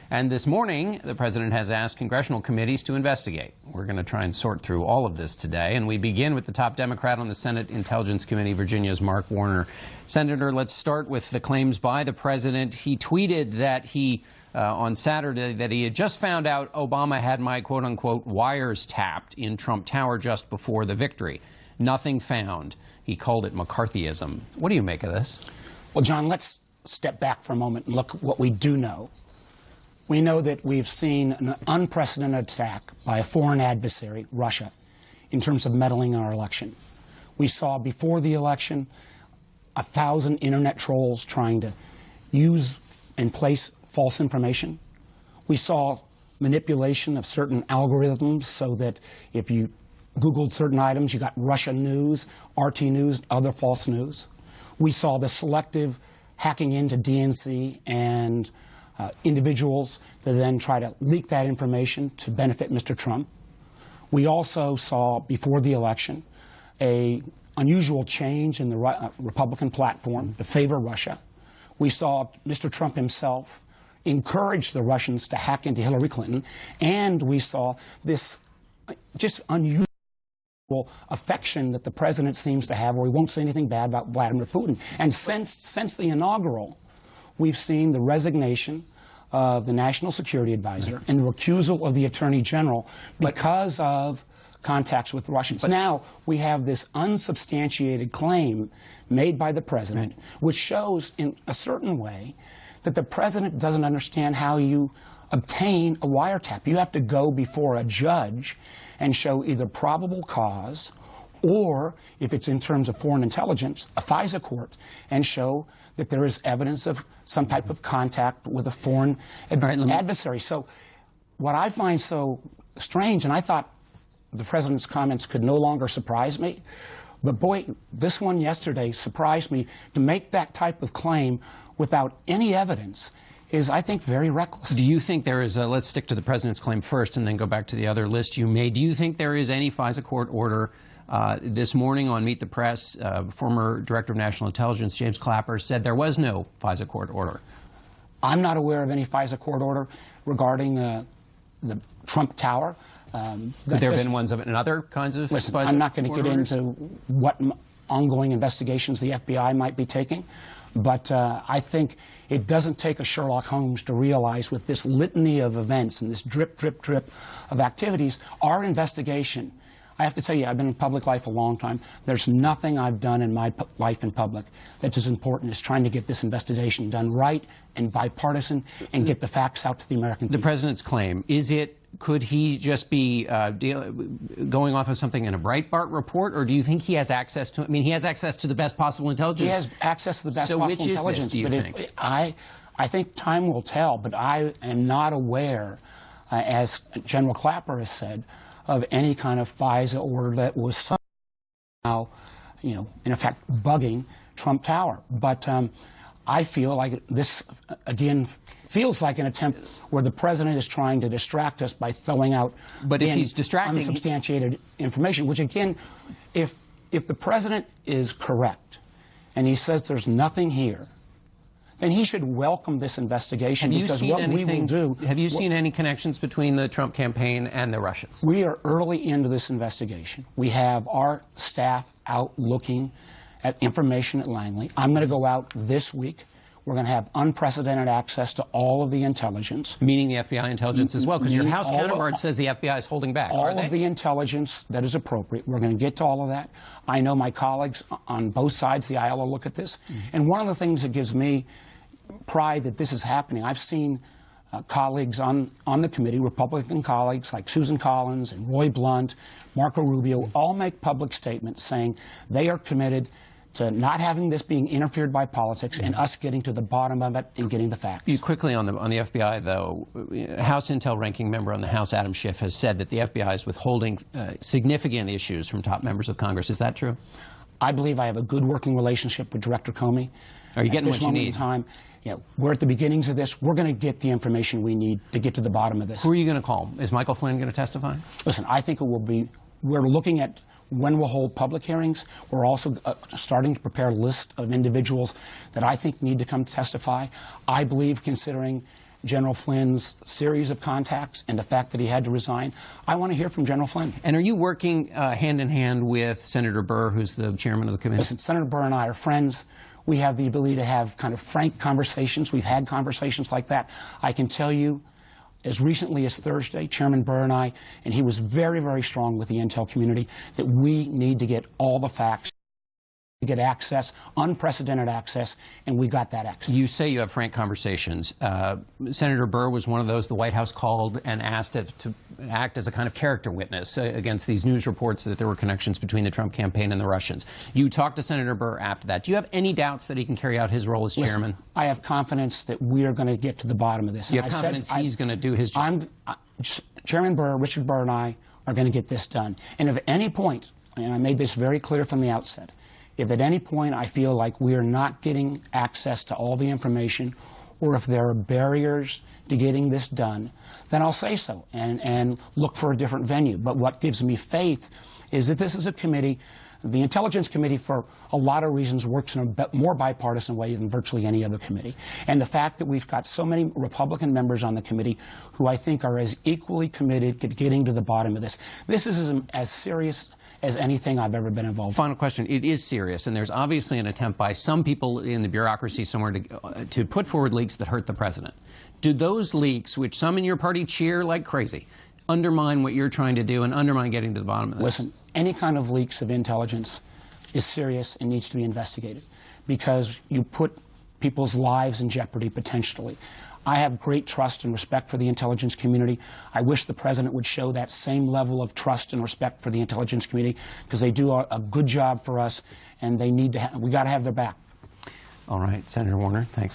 And this morning, the president has asked congressional committees to investigate. We're going to try and sort through all of this today. And we begin with the top Democrat on the Senate Intelligence Committee, Virginia's Mark Warner. Senator, let's start with the claims by the president. He tweeted that on Saturday, that he had just found out Obama had my quote-unquote wires tapped in Trump Tower just before the victory. Nothing found. He called it McCarthyism. What do you make of this? Well, John, let's step back for a moment and look at what we do know. We know that we've seen an unprecedented attack by a foreign adversary, Russia, in terms of meddling in our election. We saw before the election 1,000 internet trolls trying to use and place false information. We saw manipulation of certain algorithms so that if you Googled certain items, you got Russian news, RT news, other false news. We saw the selective hacking into DNC and individuals that then try to leak that information to benefit Mr. Trump. We also saw, before the election, an unusual change in the Republican platform to favor Russia. We saw Mr. Trump himself encourage the Russians to hack into Hillary Clinton, and we saw this just unusual affection that the president seems to have, where he won't say anything bad about Vladimir Putin. And since the inaugural, we've seen the resignation of the National Security Advisor and the recusal of the Attorney General because of contacts with the Russians. Now we have this unsubstantiated claim made by the president, which shows in a certain way that the president doesn't understand how you obtain a wiretap. You have to go before a judge and show either probable cause, or, if it's in terms of foreign intelligence, a FISA court, and show that there is evidence of some type of contact with a foreign adversary. So what I find so strange, and I thought the president's comments could no longer surprise me, but boy, this one yesterday surprised me. To make that type of claim without any evidence is, I think, very reckless. Do you think there is let's stick to the president's claim first and then go back to the other list you made. Do you think there is any FISA court order? This morning on Meet the Press, former Director of National Intelligence James Clapper said there was no FISA court order. I'm not aware of any FISA court order regarding the Trump Tower. Could there have been ones of it in other kinds of FISA orders? I'm not going to get into what ongoing investigations the FBI might be taking, but I think it doesn't take a Sherlock Holmes to realize, with this litany of events and this drip, drip, drip of activities, our investigation. I have to tell you, I've been in public life a long time. There's nothing I've done in my life in public that's as important as trying to get this investigation done right and bipartisan and get the facts out to the American people. The president's claim, could he just be going off of something in a Breitbart report, or do you think he has access to, he has access to the best possible intelligence? He has access to the best possible intelligence. So which is this, do you think? I think time will tell, but I am not aware, as General Clapper has said, of any kind of FISA order that was somehow, in effect, bugging Trump Tower. But I feel like this, again, feels like an attempt where the president is trying to distract us by throwing out unsubstantiated information, which, again, if the president is correct and he says there's nothing here, then he should welcome this investigation, because what we will do... Have you seen any connections between the Trump campaign and the Russians? We are early into this investigation. We have our staff out looking at information at Langley. I'm going to go out this week. We're going to have unprecedented access to all of the intelligence. Meaning the FBI intelligence as well, because your House counterpart says the FBI is holding back, all of the intelligence that is appropriate. We're going to get to all of that. I know my colleagues on both sides of the aisle will look at this. And one of the things that gives me pride that this is happening, I've seen colleagues on the committee, Republican colleagues like Susan Collins and Roy Blunt, Marco Rubio, all make public statements saying they are committed to not having this being interfered by politics and us getting to the bottom of it and getting the facts. Quickly on the FBI, though, House Intel ranking member on the House, Adam Schiff, has said that the FBI is withholding significant issues from top members of Congress. Is that true? I believe I have a good working relationship with Director Comey. Are you getting what you need? We're at the beginnings of this. We're going to get the information we need to get to the bottom of this. Who are you going to call? Is Michael Flynn going to testify? Listen, I think it will be, we're looking at when we'll hold public hearings. We're also starting to prepare a list of individuals that I think need to come testify. I believe, considering General Flynn's series of contacts and the fact that he had to resign, I want to hear from General Flynn. And are you working hand in hand with Senator Burr, who's the chairman of the committee? Listen, Senator Burr and I are friends. We have the ability to have kind of frank conversations. We've had conversations like that. I can tell you, as recently as Thursday, Chairman Burr and I, and he was very, very strong with the intel community, that we need to get all the facts, to get access, unprecedented access, and we got that access. You say you have frank conversations. Senator Burr was one of those the White House called and asked to act as a kind of character witness against these news reports that there were connections between the Trump campaign and the Russians. You talked to Senator Burr after that. Do you have any doubts that he can carry out his role as chairman? Listen, I have confidence that we are going to get to the bottom of this. You have confidence he's going to do his job? Chairman Burr, Richard Burr, and I are going to get this done. And if at any point, and I made this very clear from the outset, if at any point I feel like we are not getting access to all the information, or if there are barriers to getting this done, then I'll say so and look for a different venue. But what gives me faith is that this is a committee, the Intelligence Committee, for a lot of reasons, works in a more bipartisan way than virtually any other committee. And the fact that we've got so many Republican members on the committee who I think are as equally committed to getting to the bottom of this. This is as serious as anything I've ever been involved in. Final question. It is serious, and there's obviously an attempt by some people in the bureaucracy somewhere to put forward leaks that hurt the president. Do those leaks, which some in your party cheer like crazy, undermine what you're trying to do and undermine getting to the bottom of this? Listen, any kind of leaks of intelligence is serious and needs to be investigated because you put people's lives in jeopardy potentially. I have great trust and respect for the intelligence community. I wish the president would show that same level of trust and respect for the intelligence community because they do a good job for us, and they need to. We got to have their back. All right, Senator Warner, thanks.